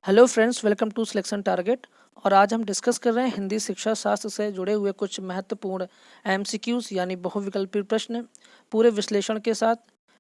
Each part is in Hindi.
Hello friends, welcome to selection target. और आज हम डिस्कस कर रहे हैं हिंदी शिक्षा शास्त्र से जुड़े हुए कुछ महत्वपूर्ण एमसीक्यूज यानी बहुविकल्पी प्रश्न पूरे विश्लेषण के साथ।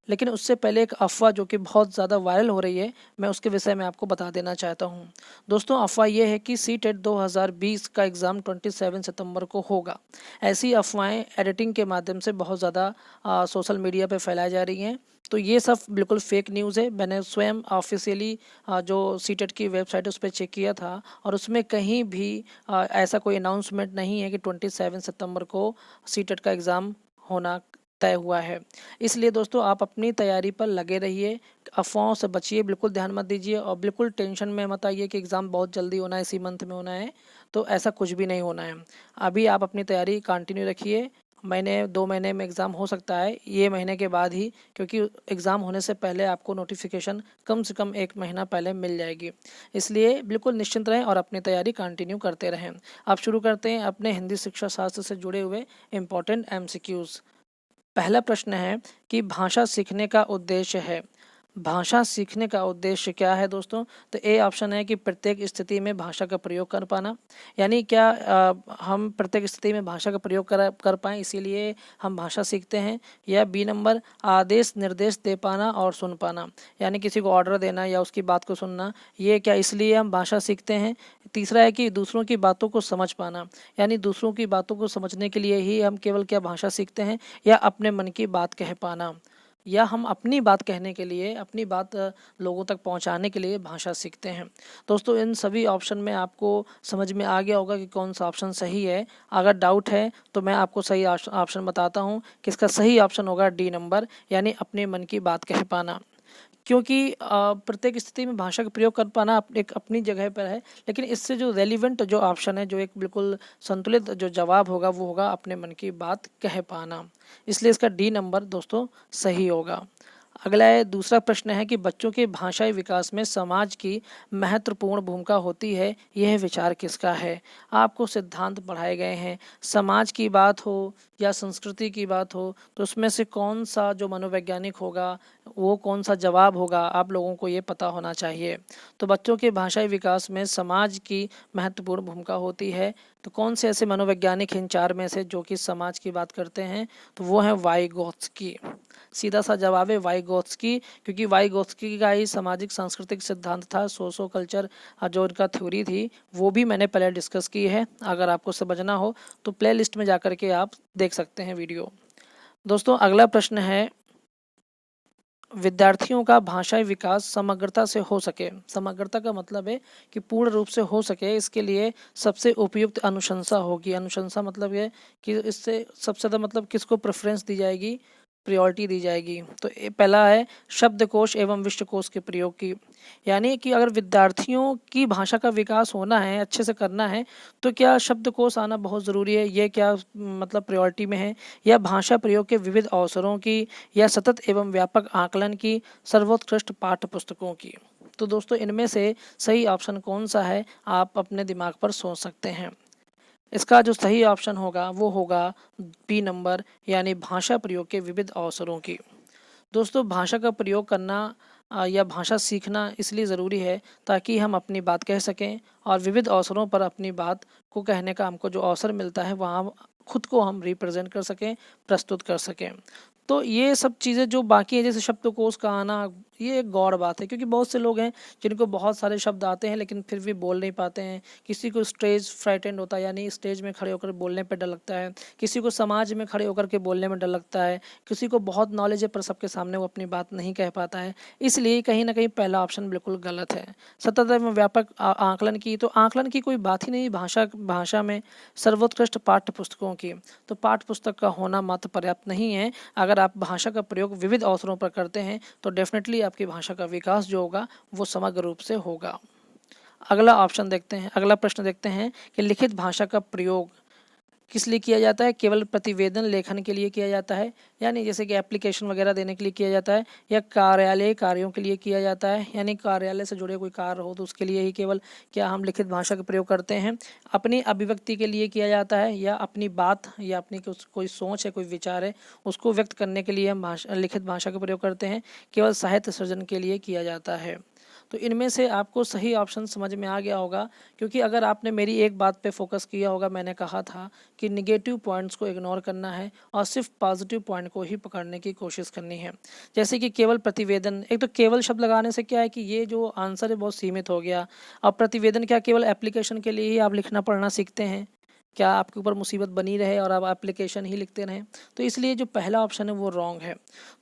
लेकिन उससे पहले एक अफवाह जो कि बहुत ज़्यादा वायरल हो रही है, मैं उसके विषय में आपको बता देना चाहता हूं। दोस्तों, अफवाह यह है कि सीटेट 2020 का एग्ज़ाम 27 सितंबर को होगा। ऐसी अफवाहें एडिटिंग के माध्यम से बहुत ज़्यादा सोशल मीडिया पर फैलाई जा रही हैं। तो ये सब बिल्कुल फेक न्यूज़ है। मैंने स्वयं ऑफिशियली जो सीटेट की वेबसाइट उस पर चेक किया था, और उसमें कहीं भी ऐसा कोई अनाउंसमेंट नहीं है कि 27 सितंबर को सीटेट का एग्ज़ाम होना तय हुआ है। इसलिए दोस्तों, आप अपनी तैयारी पर लगे रहिए, अफवाहों से बचिए, बिल्कुल ध्यान मत दीजिए और बिल्कुल टेंशन में मत आइए कि एग्ज़ाम बहुत जल्दी होना है, इसी मंथ में होना है। तो ऐसा कुछ भी नहीं होना है। अभी आप अपनी तैयारी कंटिन्यू रखिए। महीने 2 महीने में एग्ज़ाम हो सकता है, ये महीने के बाद ही, क्योंकि एग्ज़ाम होने से पहले आपको नोटिफिकेशन कम से कम 1 महीना पहले मिल जाएगी। इसलिए बिल्कुल निश्चिंत रहें और अपनी तैयारी कंटिन्यू करते रहें। अब शुरू करते हैं अपने हिंदी शिक्षा शास्त्र से जुड़े हुए इम्पोर्टेंट एमसीक्यूज़। पहला प्रश्न है कि भाषा सीखने का उद्देश्य है। भाषा सीखने का उद्देश्य क्या है दोस्तों? तो ए ऑप्शन है कि प्रत्येक स्थिति में भाषा का प्रयोग कर पाना। यानी क्या हम प्रत्येक स्थिति में भाषा का प्रयोग कर पाएँ, इसीलिए हम भाषा सीखते हैं। या बी नंबर, आदेश निर्देश दे पाना और सुन पाना, यानी किसी को ऑर्डर देना या उसकी बात को सुनना, ये क्या इसलिए हम भाषा सीखते हैं। तीसरा है कि दूसरों की बातों को समझ पाना, यानी दूसरों की बातों को समझने के लिए ही हम केवल क्या भाषा सीखते हैं। या अपने मन की बात कह पाना, या हम अपनी बात कहने के लिए, अपनी बात लोगों तक पहुंचाने के लिए भाषा सीखते हैं। दोस्तों, इन सभी ऑप्शन में आपको समझ में आ गया होगा कि कौन सा ऑप्शन सही है। अगर डाउट है तो मैं आपको सही ऑप्शन बताता हूं कि इसका सही ऑप्शन होगा डी नंबर, यानी अपने मन की बात कह पाना। क्योंकि प्रत्येक स्थिति में भाषा का प्रयोग कर पाना एक अपनी जगह पर है, लेकिन इससे जो रेलिवेंट जो ऑप्शन है, जो एक बिल्कुल संतुलित जो जवाब होगा, वो होगा अपने मन की बात कह पाना। इसलिए इसका डी नंबर दोस्तों सही होगा। अगला है, दूसरा प्रश्न है कि बच्चों के भाषाई विकास में समाज की महत्वपूर्ण भूमिका होती है, यह विचार किसका है। आपको सिद्धांत पढ़ाए गए हैं। समाज की बात हो या संस्कृति की बात हो, तो उसमें से कौन सा जो मनोवैज्ञानिक होगा, वो कौन सा जवाब होगा, आप लोगों को ये पता होना चाहिए। तो बच्चों के भाषाई विकास में समाज की महत्वपूर्ण भूमिका होती है। तो कौन से ऐसे मनोवैज्ञानिक इन चार में से जो कि समाज की बात करते हैं, तो वो है वाइगोत्स्की। सीधा सा जवाब है वाइगोत्स्की, क्योंकि वाइगोत्स्की का ही सामाजिक सांस्कृतिक सिद्धांत था, सोशो कल्चर जो उनका थ्योरी थी, वो भी मैंने पहले डिस्कस की है। अगर आपको समझना हो तो प्ले लिस्ट में जाकर के आप देख सकते हैं वीडियो। दोस्तों, अगला प्रश्न है, विद्यार्थियों का भाषाई विकास समग्रता से हो सके। समग्रता का मतलब है कि पूर्ण रूप से हो सके, इसके लिए सबसे उपयुक्त अनुशंसा होगी। अनुशंसा मतलब ये कि इससे सबसे ज़्यादा मतलब किसको प्रेफरेंस दी जाएगी, प्रायोरिटी दी जाएगी। तो पहला है शब्दकोश एवं विश्वकोश के प्रयोग की। यानी कि अगर विद्यार्थियों की भाषा का विकास होना है, अच्छे से करना है, तो क्या शब्दकोश आना बहुत ज़रूरी है, ये क्या मतलब प्रायोरिटी में है। या भाषा प्रयोग के विविध अवसरों की, या सतत एवं व्यापक आकलन की, सर्वोत्कृष्ट पाठ्य पुस्तकों की। तो दोस्तों, इनमें से सही ऑप्शन कौन सा है, आप अपने दिमाग पर सोच सकते हैं। इसका जो सही ऑप्शन होगा वो होगा बी नंबर, यानी भाषा प्रयोग के विविध अवसरों की। दोस्तों, भाषा का प्रयोग करना या भाषा सीखना इसलिए ज़रूरी है ताकि हम अपनी बात कह सकें, और विविध अवसरों पर अपनी बात को कहने का हमको जो अवसर मिलता है, वहाँ खुद को हम रिप्रेजेंट कर सकें, प्रस्तुत कर सकें। तो ये सब चीज़ें जो बाकी है, जैसे शब्दकोश का आना, ये एक गौर बात है, क्योंकि बहुत से लोग हैं जिनको बहुत सारे शब्द आते हैं लेकिन फिर भी बोल नहीं पाते हैं। किसी को स्टेज फ्राइटेंड होता है, यानी स्टेज में खड़े होकर बोलने पर डर लगता है। किसी को समाज में खड़े होकर के बोलने में डर लगता है। किसी को बहुत नॉलेज है पर सबके सामने वो अपनी बात नहीं कह पाता है। इसलिए कहीं ना कहीं पहला ऑप्शन बिल्कुल गलत है। सतत एवं व्यापक आकलन की, तो आकलन की कोई बात ही नहीं भाषा में। सर्वोत्कृष्ट पाठ्य पुस्तकों की, तो पाठ्य पुस्तक का होना मात्र पर्याप्त नहीं है। अगर आप भाषा का प्रयोग विविध अवसरों पर करते हैं तो डेफिनेटली आपकी भाषा का विकास जो होगा वो समग्र रूप से होगा। अगला ऑप्शन देखते हैं, अगला प्रश्न देखते हैं कि लिखित भाषा का प्रयोग किस लिए किया जाता है। केवल प्रतिवेदन लेखन के लिए किया जाता है, यानी जैसे कि एप्लीकेशन वगैरह देने के लिए किया जाता है, या कार्यालय कार्यों के लिए किया जाता है, यानी कार्यालय से जुड़े कोई कार्य हो तो उसके लिए ही केवल क्या हम लिखित भाषा का प्रयोग करते हैं। अपनी अभिव्यक्ति के लिए किया जाता है, या अपनी बात या अपनी कोई सोच है, कोई विचार है, उसको व्यक्त करने के लिए हम लिखित भाषा का प्रयोग करते हैं। केवल साहित्य सृजन के लिए किया जाता है। तो इनमें से आपको सही ऑप्शन समझ में आ गया होगा, क्योंकि अगर आपने मेरी एक बात पे फोकस किया होगा, मैंने कहा था कि निगेटिव पॉइंट्स को इग्नोर करना है और सिर्फ पॉजिटिव पॉइंट को ही पकड़ने की कोशिश करनी है। जैसे कि केवल प्रतिवेदन, एक तो केवल शब्द लगाने से क्या है कि ये जो आंसर है बहुत सीमित हो गया। अब प्रतिवेदन क्या केवल एप्लीकेशन के लिए ही आप लिखना पढ़ना सीखते हैं? क्या आपके ऊपर मुसीबत बनी रहे और आप एप्लीकेशन ही लिखते रहें? तो इसलिए जो पहला ऑप्शन है वो रॉन्ग है।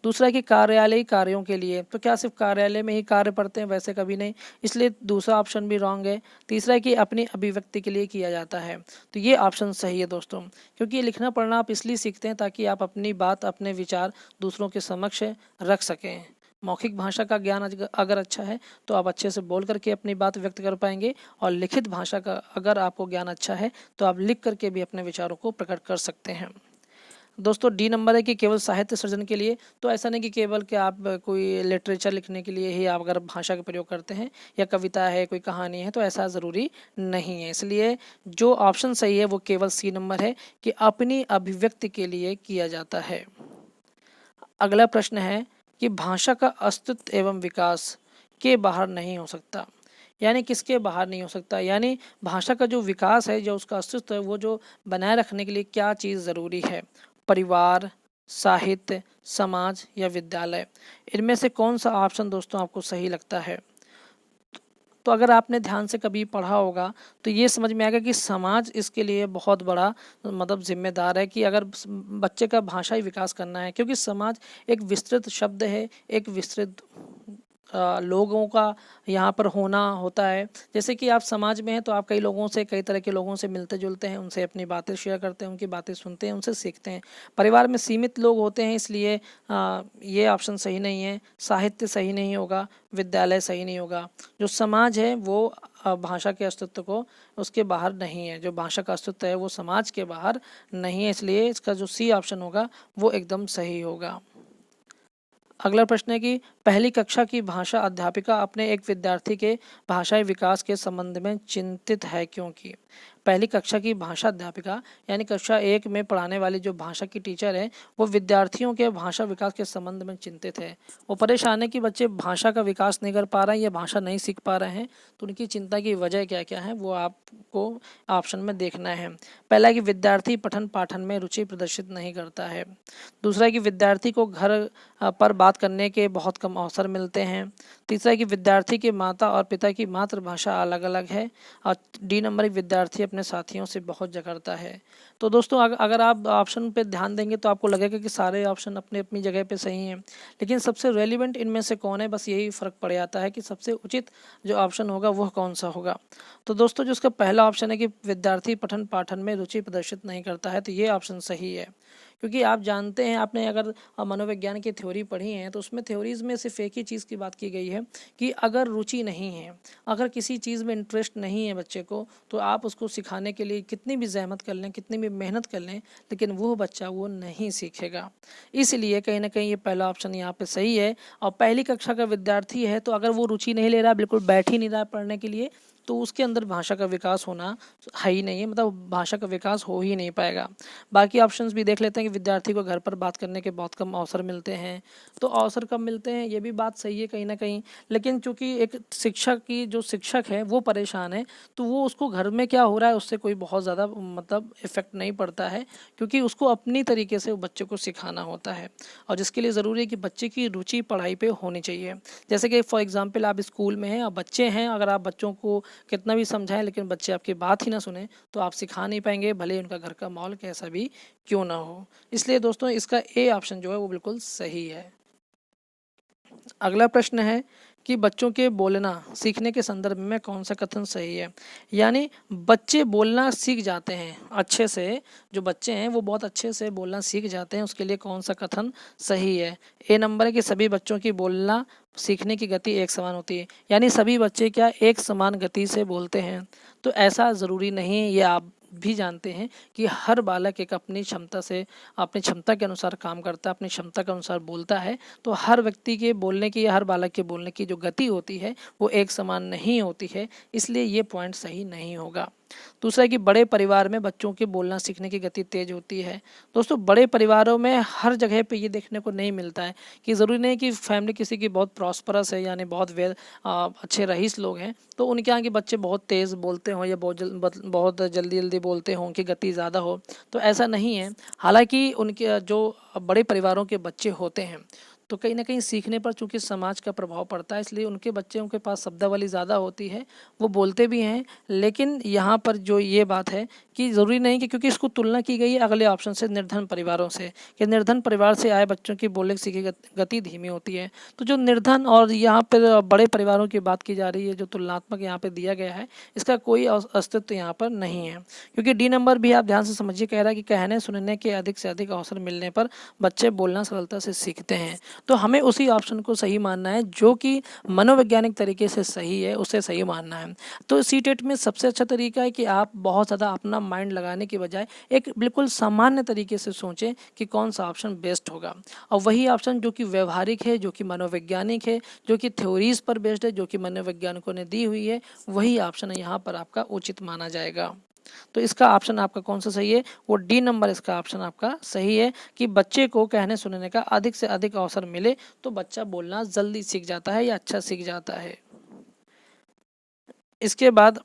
दूसरा है कि कार्यालयी कार्यों के लिए, तो क्या सिर्फ कार्यालय में ही कार्य पढ़ते हैं? वैसे कभी नहीं, इसलिए दूसरा ऑप्शन भी रॉन्ग है। तीसरा है कि अपनी अभिव्यक्ति के लिए किया जाता है, तो ये ऑप्शन सही है दोस्तों, क्योंकि ये लिखना पढ़ना आप इसलिए सीखते हैं ताकि आप अपनी बात, अपने विचार दूसरों के समक्ष रख सकें। मौखिक भाषा का ज्ञान अगर अच्छा है तो आप अच्छे से बोल करके अपनी बात व्यक्त कर पाएंगे, और लिखित भाषा का अगर आपको ज्ञान अच्छा है तो आप लिख करके भी अपने विचारों को प्रकट कर सकते हैं। दोस्तों डी नंबर है कि केवल साहित्य सृजन के लिए, तो ऐसा नहीं कि केवल कि आप कोई लिटरेचर लिखने के लिए ही आप अगर भाषा का प्रयोग करते हैं, या कविता है, कोई कहानी है, तो ऐसा ज़रूरी नहीं है। इसलिए जो ऑप्शन सही है वो केवल सी नंबर है कि अपनी अभिव्यक्ति के लिए किया जाता है। अगला प्रश्न है कि भाषा का अस्तित्व एवं विकास के बाहर नहीं हो सकता, यानी किसके बाहर नहीं हो सकता, यानी भाषा का जो विकास है, जो उसका अस्तित्व है, वो जो बनाए रखने के लिए क्या चीज़ ज़रूरी है? परिवार, साहित्य, समाज या विद्यालय? इनमें से कौन सा ऑप्शन दोस्तों आपको सही लगता है? तो अगर आपने ध्यान से कभी पढ़ा होगा तो ये समझ में आएगा कि समाज इसके लिए बहुत बड़ा मतलब जिम्मेदार है, कि अगर बच्चे का भाषाई विकास करना है, क्योंकि समाज एक विस्तृत शब्द है, एक विस्तृत लोगों का यहाँ पर होना होता है। जैसे कि आप समाज में हैं तो आप कई लोगों से, कई तरह के लोगों से मिलते जुलते हैं, उनसे अपनी बातें शेयर करते हैं, उनकी बातें सुनते हैं, उनसे सीखते हैं। परिवार में सीमित लोग होते हैं, इसलिए ये ऑप्शन सही नहीं है। साहित्य सही नहीं होगा, विद्यालय सही नहीं होगा। जो समाज है वो भाषा के अस्तित्व को उसके बाहर नहीं है, जो भाषा का अस्तित्व है वो समाज के बाहर नहीं है, इसलिए इसका जो सी ऑप्शन होगा वो एकदम सही होगा। अगला प्रश्न है कि पहली कक्षा की भाषा अध्यापिका अपने एक विद्यार्थी के भाषाई विकास के संबंध में चिंतित है क्योंकि? पहली कक्षा की भाषा अध्यापिका यानी कक्षा 1 में पढ़ाने वाली जो भाषा की टीचर है, वो विद्यार्थियों के भाषा विकास के संबंध में चिंतित है। वो परेशान है कि बच्चे भाषा का विकास नहीं कर पा रहे हैं या भाषा नहीं सीख पा रहे हैं, तो उनकी चिंता की वजह क्या क्या है वो आपको ऑप्शन में देखना है। पहला है कि विद्यार्थी पठन पाठन में रुचि प्रदर्शित नहीं करता है। दूसरा है कि विद्यार्थी को घर पर बात करने के बहुत कम अवसर मिलते हैं। तीसरा है कि विद्यार्थी के माता और पिता की मातृभाषा अलग अलग है। और डी नंबर एक विद्यार्थी अपने साथियों से बहुत झगड़ता है। तो दोस्तों अगर आप ऑप्शन पे ध्यान देंगे तो आपको लगेगा कि सारे ऑप्शन अपनी अपनी जगह पे सही हैं, लेकिन सबसे रेलिवेंट इनमें से कौन है, बस यही फ़र्क पड़ जाता है कि सबसे उचित जो ऑप्शन होगा वह कौन सा होगा। तो दोस्तों जो उसका पहला ऑप्शन है कि विद्यार्थी पठन पाठन में रुचि प्रदर्शित नहीं करता है, तो ये ऑप्शन सही है। क्योंकि आप जानते हैं, आपने अगर मनोविज्ञान की थ्योरी पढ़ी है तो उसमें थ्योरीज़ में सिर्फ एक ही चीज़ की बात की गई है कि अगर रुचि नहीं है, अगर किसी चीज़ में इंटरेस्ट नहीं है बच्चे को, तो आप उसको सिखाने के लिए कितनी भी जहमत कर लें, कितनी भी मेहनत कर लें, लेकिन वो बच्चा वो नहीं सीखेगा। इसलिए कहीं ना कहीं ये पहला ऑप्शन यहाँ पे सही है। और पहली कक्षा का विद्यार्थी है तो अगर वो रुचि नहीं ले रहा, बिल्कुल बैठ ही नहीं रहा पढ़ने के लिए, तो उसके अंदर भाषा का विकास होना है ही नहीं है, मतलब भाषा का विकास हो ही नहीं पाएगा। बाकी ऑप्शंस भी देख लेते हैं कि विद्यार्थी को घर पर बात करने के बहुत कम अवसर मिलते हैं, तो अवसर कम मिलते हैं, ये भी बात सही है कहीं ना कहीं। लेकिन चूंकि एक शिक्षक की जो शिक्षक है वो परेशान है, तो वो उसको घर में क्या हो रहा है उससे कोई बहुत ज़्यादा मतलब इफेक्ट नहीं पड़ता है, क्योंकि उसको अपनी तरीके से बच्चे को सिखाना होता है। और जिसके लिए ज़रूरी है कि बच्चे की रुचि पढ़ाई पे होनी चाहिए। जैसे कि फॉर एग्जांपल आप स्कूल में हैं और बच्चे हैं, अगर आप बच्चों को कितना भी समझाएं लेकिन बच्चे आपकी बात ही ना सुने, तो आप सिखा नहीं पाएंगे, भले उनका घर का माहौल कैसा भी क्यों ना हो। इसलिए दोस्तों इसका ए ऑप्शन जो है वो बिल्कुल सही है। अगला प्रश्न है कि बच्चों के बोलना सीखने के संदर्भ में कौन सा कथन सही है, यानी बच्चे बोलना सीख जाते हैं अच्छे से, जो बच्चे हैं वो बहुत अच्छे से बोलना सीख जाते हैं, उसके लिए कौन सा कथन सही है? ए नंबर है कि सभी बच्चों की बोलना सीखने की गति एक समान होती है, यानी सभी बच्चे क्या एक समान गति से बोलते हैं? तो ऐसा ज़रूरी नहीं है, ये आप भी जानते हैं कि हर बालक एक अपनी क्षमता से, अपनी क्षमता के अनुसार काम करता है, अपनी क्षमता के अनुसार बोलता है। तो हर व्यक्ति के बोलने की या हर बालक के बोलने की जो गति होती है वो एक समान नहीं होती है, इसलिए ये पॉइंट सही नहीं होगा। दूसरा है कि बड़े परिवार में बच्चों के बोलना सीखने की गति तेज होती है। दोस्तों, बड़े परिवारों में हर जगह पे ये देखने को नहीं मिलता है कि ज़रूरी नहीं कि फैमिली किसी की बहुत प्रॉस्परस है, यानी बहुत अच्छे रईस लोग हैं तो उनके यहाँ के बच्चे बहुत तेज़ बोलते हों या बहुत जल्दी जल्दी बोलते हों, उनकी गति ज़्यादा हो, तो ऐसा नहीं है। हालांकि उनके जो बड़े परिवारों के बच्चे होते हैं तो कहीं ना कहीं सीखने पर चूंकि समाज का प्रभाव पड़ता है, इसलिए उनके बच्चे उनके पास शब्दावली ज़्यादा होती है, वो बोलते भी हैं। लेकिन यहाँ पर जो ये बात है कि ज़रूरी नहीं कि, क्योंकि इसको तुलना की गई है अगले ऑप्शन से, निर्धन परिवारों से, कि निर्धन परिवार से आए बच्चों की बोलने की गति धीमी होती है। तो जो निर्धन और यहाँ पर बड़े परिवारों की बात की जा रही है, जो तुलनात्मक यहाँ पर दिया गया है, इसका कोई अस्तित्व यहाँ पर नहीं है। क्योंकि डी नंबर भी आप ध्यान से समझिए, कह रहा है कि कहने सुनने के अधिक से अधिक अवसर मिलने पर बच्चे बोलना सरलता से सीखते हैं। तो हमें उसी ऑप्शन को सही मानना है जो कि मनोवैज्ञानिक तरीके से सही है, उसे सही मानना है। तो सीटेट में सबसे अच्छा तरीका है कि आप बहुत ज़्यादा अपना माइंड लगाने के बजाय एक बिल्कुल सामान्य तरीके से सोचें कि कौन सा ऑप्शन बेस्ट होगा, और वही ऑप्शन जो कि व्यवहारिक है, जो कि मनोवैज्ञानिक है, जो कि थ्योरीज पर बेस्ड है, जो कि मनोवैज्ञानिकों ने दी हुई है, वही ऑप्शन यहाँ पर आपका उचित माना जाएगा। तो इसका ऑप्शन आपका कौन सा सही है? वो डी नंबर इसका ऑप्शन आपका सही है कि बच्चे को कहने सुनने का अधिक से अधिक अवसर मिले तो बच्चा बोलना जल्दी सीख जाता है या अच्छा सीख जाता है। इसके बाद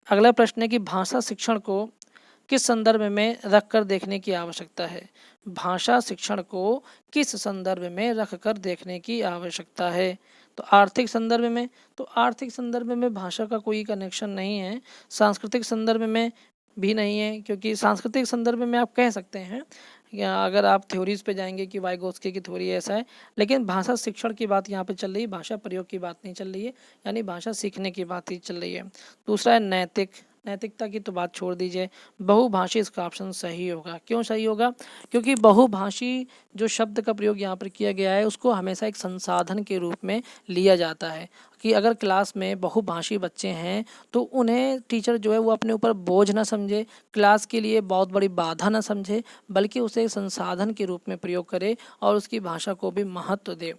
अगला प्रश्न है कि भाषा शिक्षण को किस संदर्भ में रखकर देखने की आवश्यकता है? भाषा शिक्षण को किस संदर्भ में रखकर देखने की आवश्यकता है? तो आर्थिक संदर्भ में, तो आर्थिक संदर्भ में भाषा का कोई कनेक्शन नहीं है। सांस्कृतिक संदर्भ में भी नहीं है, क्योंकि सांस्कृतिक संदर्भ में आप कह सकते हैं या अगर आप थ्योरीज पे जाएंगे कि वाइगोत्स्की की थ्योरी ऐसा है, लेकिन भाषा शिक्षण की बात यहाँ पे चल रही है, भाषा प्रयोग की बात नहीं चल रही है, यानी भाषा सीखने की बात ही चल रही है। दूसरा है नैतिक, नैतिकता की तो बात छोड़ दीजिए, बहुभाषी इसका ऑप्शन सही होगा। क्यों सही होगा? क्योंकि बहुभाषी जो शब्द का प्रयोग यहाँ पर किया गया है उसको हमेशा एक संसाधन के रूप में लिया जाता है कि अगर क्लास में बहुभाषी बच्चे हैं तो उन्हें टीचर जो है वो अपने ऊपर बोझ ना समझे, क्लास के लिए बहुत बड़ी बाधा ना समझे, बल्कि उसे संसाधन के रूप में प्रयोग करे और उसकी भाषा को भी महत्व दे।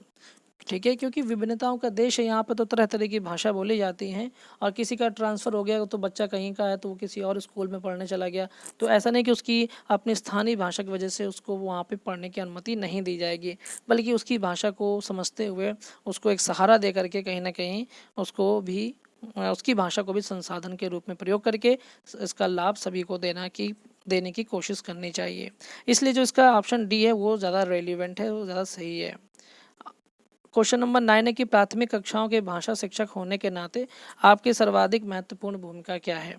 ठीक है, क्योंकि विभिन्नताओं का देश है, यहाँ पर तो तरह तरह की भाषा बोली जाती हैं, और किसी का ट्रांसफ़र हो गया तो बच्चा कहीं का है तो वो किसी और स्कूल में पढ़ने चला गया, तो ऐसा नहीं कि उसकी अपनी स्थानीय भाषा की वजह से उसको वहाँ पे पढ़ने की अनुमति नहीं दी जाएगी, बल्कि उसकी भाषा को समझते हुए उसको एक सहारा दे करके कहीं ना कहीं उसको भी उसकी भाषा को भी संसाधन के रूप में प्रयोग करके इसका लाभ सभी को देने की कोशिश करनी चाहिए। इसलिए जो इसका ऑप्शन डी है वो ज़्यादा रेलिवेंट है, वो ज़्यादा सही है। क्वेश्चन नंबर 9 है कि प्राथमिक कक्षाओं के भाषा शिक्षक होने के नाते आपकी सर्वाधिक महत्वपूर्ण भूमिका क्या है?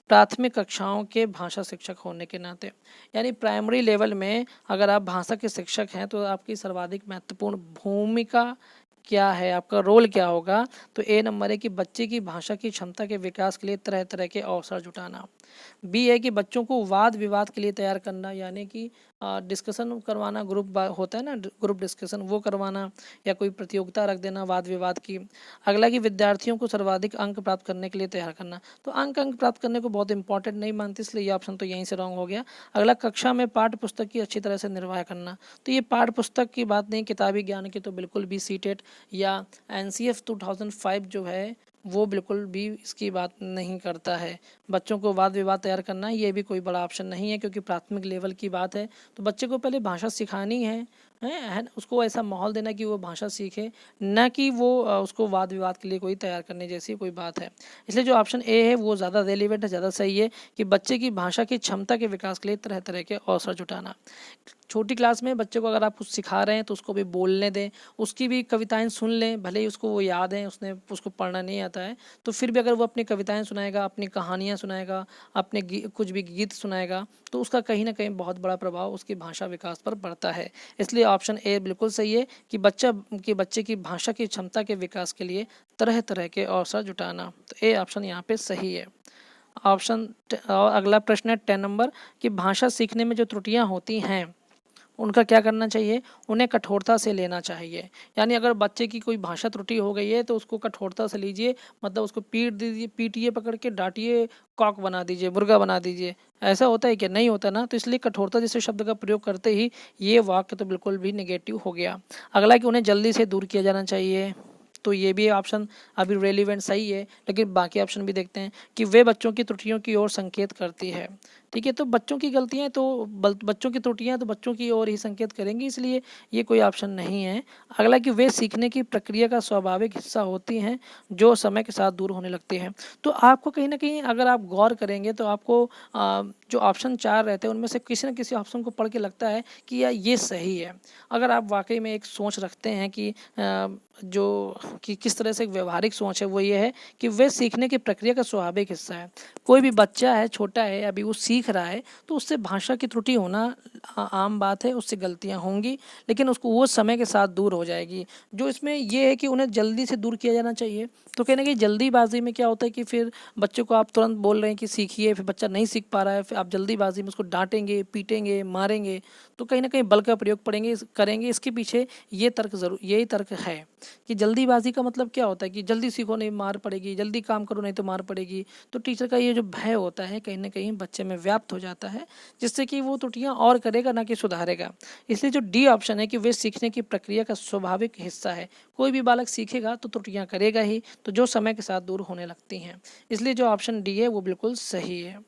प्राथमिक कक्षाओं के भाषा शिक्षक होने के नाते, यानी प्राइमरी लेवल में अगर आप भाषा के शिक्षक हैं तो आपकी सर्वाधिक महत्वपूर्ण भूमिका क्या है, आपका रोल क्या होगा? तो ए नंबर है कि बच्चे की भाषा की क्षमता के विकास के लिए तरह तरह के अवसर जुटाना। बी है कि बच्चों को वाद विवाद के लिए तैयार करना, यानी कि डिस्कशन करवाना, ग्रुप होता है ना, ग्रुप डिस्कशन, वो करवाना, या कोई प्रतियोगिता रख देना वाद विवाद की। अगला कि विद्यार्थियों को सर्वाधिक अंक प्राप्त करने के लिए तैयार करना। तो अंक प्राप्त करने को बहुत इंपॉर्टेंट नहीं मानती, इसलिए ये ऑप्शन तो यहीं से रॉन्ग हो गया। अगला कक्षा में पाठ्य पुस्तक की अच्छी तरह से निर्वाह करना। तो ये पाठ्य पुस्तक की बात नहीं, किताबी ज्ञान की तो बिल्कुल भी सीटेट या एनसीएफ 2005 जो है वो बिल्कुल भी इसकी बात नहीं करता है। बच्चों को वाद विवाद तैयार करना ये भी कोई बड़ा ऑप्शन नहीं है, क्योंकि प्राथमिक लेवल की बात है तो बच्चे को पहले भाषा सिखानी है, उसको ऐसा माहौल देना कि वो भाषा सीखे, न कि वो उसको वाद विवाद के लिए कोई तैयार करने जैसी कोई बात है। इसलिए जो ऑप्शन ए है वो ज़्यादा रेलिवेंट है, ज़्यादा सही है कि बच्चे की भाषा की क्षमता के विकास के लिए तरह तरह के अवसर जुटाना। छोटी क्लास में बच्चे को अगर आप कुछ सिखा रहे हैं तो उसको भी बोलने दें, उसकी भी कविताएं सुन लें, भले ही उसको वो याद है, उसको पढ़ना नहीं आता है, तो फिर भी अगर वो अपनी कविताएं सुनाएगा, अपनी कहानियां सुनाएगा, अपने कुछ भी गीत सुनाएगा, तो उसका कहीं ना कहीं बहुत बड़ा प्रभाव उसकी भाषा विकास पर पड़ता है। इसलिए ऑप्शन ए बिल्कुल सही है कि बच्चे की भाषा की क्षमता के विकास के लिए तरह तरह के अवसर जुटाना। तो ए ऑप्शन यहाँ पे सही है। अगला प्रश्न है 10 नंबर कि भाषा सीखने में जो त्रुटियां होती हैं उनका क्या करना चाहिए? उन्हें कठोरता से लेना चाहिए। यानी अगर बच्चे की कोई भाषा त्रुटि हो गई है तो उसको कठोरता से लीजिए, मतलब उसको पीट दीजिए, पीटिए, पकड़ के डांटिए, कॉक बना दीजिए, मुर्गा बना दीजिए। ऐसा होता है कि नहीं होता ना, तो इसलिए कठोरता जैसे शब्द का प्रयोग करते ही ये वाक्य तो बिल्कुल भी नेगेटिव हो गया। अगला कि उन्हें जल्दी से दूर किया जाना चाहिए। तो ये भी ऑप्शन अभी रेलिवेंट सही है, लेकिन बाकी ऑप्शन भी देखते हैं कि वे बच्चों की त्रुटियों की ओर संकेत करती है। ठीक है, तो बच्चों की गलतियाँ तो बच्चों की त्रुटियाँ तो बच्चों की ओर ही संकेत करेंगी, इसलिए ये कोई ऑप्शन नहीं है। अगला कि वे सीखने की प्रक्रिया का स्वाभाविक हिस्सा होती हैं जो समय के साथ दूर होने लगती हैं। तो आपको कहीं ना कहीं अगर आप गौर करेंगे तो आपको जो ऑप्शन 4 रहते हैं उनमें से किसी न किसी ऑप्शन को पढ़ के लगता है कि यार ये सही है। अगर आप वाकई में एक सोच रखते हैं कि जो कि किस तरह से एक व्यवहारिक सोच है, वो ये है कि वे सीखने की प्रक्रिया का स्वाभाविक हिस्सा है। कोई भी बच्चा है, छोटा है, अभी वो सीख रहा है, तो उससे भाषा की त्रुटि होना आम बात है, उससे गलतियां होंगी, लेकिन उसको वो समय के साथ दूर हो जाएगी। जो इसमें ये है कि उन्हें जल्दी से दूर किया जाना चाहिए। तो कहने की जल्दीबाजी में क्या होता है कि फिर बच्चों को आप तुरंत बोल रहे हैं कि सीखिए, फिर बच्चा नहीं सीख पा रहा है, फिर आप जल्दीबाजी में उसको डांटेंगे, पीटेंगे, मारेंगे, तो कहीं ना कहीं बल का प्रयोग करेंगे। इसके पीछे यही तर्क है कि जल्दीबाजी का मतलब क्या होता है कि जल्दी सीखो नहीं मार पड़ेगी, जल्दी काम करो नहीं तो मार पड़ेगी। तो टीचर का ये जो भय होता है कहीं ना कहीं बच्चे में व्याप्त हो जाता है, जिससे कि वो त्रुटियां और करेगा ना कि सुधारेगा। इसलिए जो डी ऑप्शन है कि वे सीखने की प्रक्रिया का स्वाभाविक हिस्सा है। कोई भी बालक सीखेगा तो त्रुटियां करेगा ही, तो जो समय के साथ दूर होने लगती हैं। इसलिए जो ऑप्शन डी है वो बिल्कुल सही है।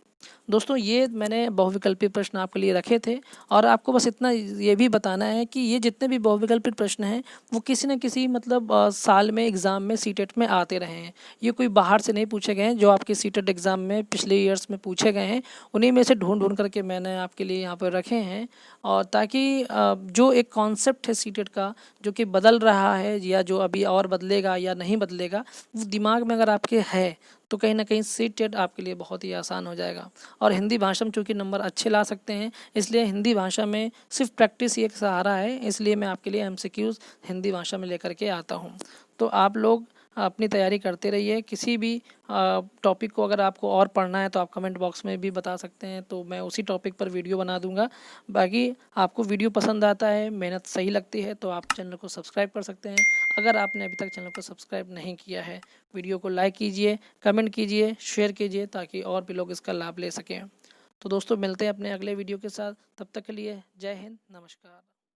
दोस्तों, ये मैंने बहुविकल्पी प्रश्न आपके लिए रखे थे, और आपको बस इतना ये भी बताना है कि ये जितने भी बहुविकल्पी प्रश्न हैं वो किसी न किसी मतलब साल में एग्ज़ाम में सीटेट में आते रहे हैं। ये कोई बाहर से नहीं पूछे गए हैं। जो आपके सीटेट एग्ज़ाम में पिछले ईयर्स में पूछे गए हैं उन्हीं में से ढूंढ ढूंढ करके मैंने आपके लिए यहाँ पर रखे हैं। और ताकि जो एक कॉन्सेप्ट है सीटेट का, जो कि बदल रहा है या जो अभी और बदलेगा या नहीं बदलेगा, वो दिमाग में अगर आपके है तो कहीं ना कहीं सीटेट आपके लिए बहुत ही आसान हो जाएगा। और हिंदी भाषा में चूँकि नंबर अच्छे ला सकते हैं, इसलिए हिंदी भाषा में सिर्फ प्रैक्टिस ही एक सहारा है। इसलिए मैं आपके लिए एमसीक्यूज़ हिंदी भाषा में लेकर के आता हूँ। तो आप लोग अपनी तैयारी करते रहिए। किसी भी टॉपिक को अगर आपको और पढ़ना है तो आप कमेंट बॉक्स में भी बता सकते हैं, तो मैं उसी टॉपिक पर वीडियो बना दूंगा। बाकी आपको वीडियो पसंद आता है, मेहनत सही लगती है, तो आप चैनल को सब्सक्राइब कर सकते हैं। अगर आपने अभी तक चैनल को सब्सक्राइब नहीं किया है, वीडियो को लाइक कीजिए, कमेंट कीजिए, शेयर कीजिए, ताकि और भी लोग इसका लाभ ले सकें। तो दोस्तों, मिलते हैं अपने अगले वीडियो के साथ। तब तक के लिए जय हिंद, नमस्कार।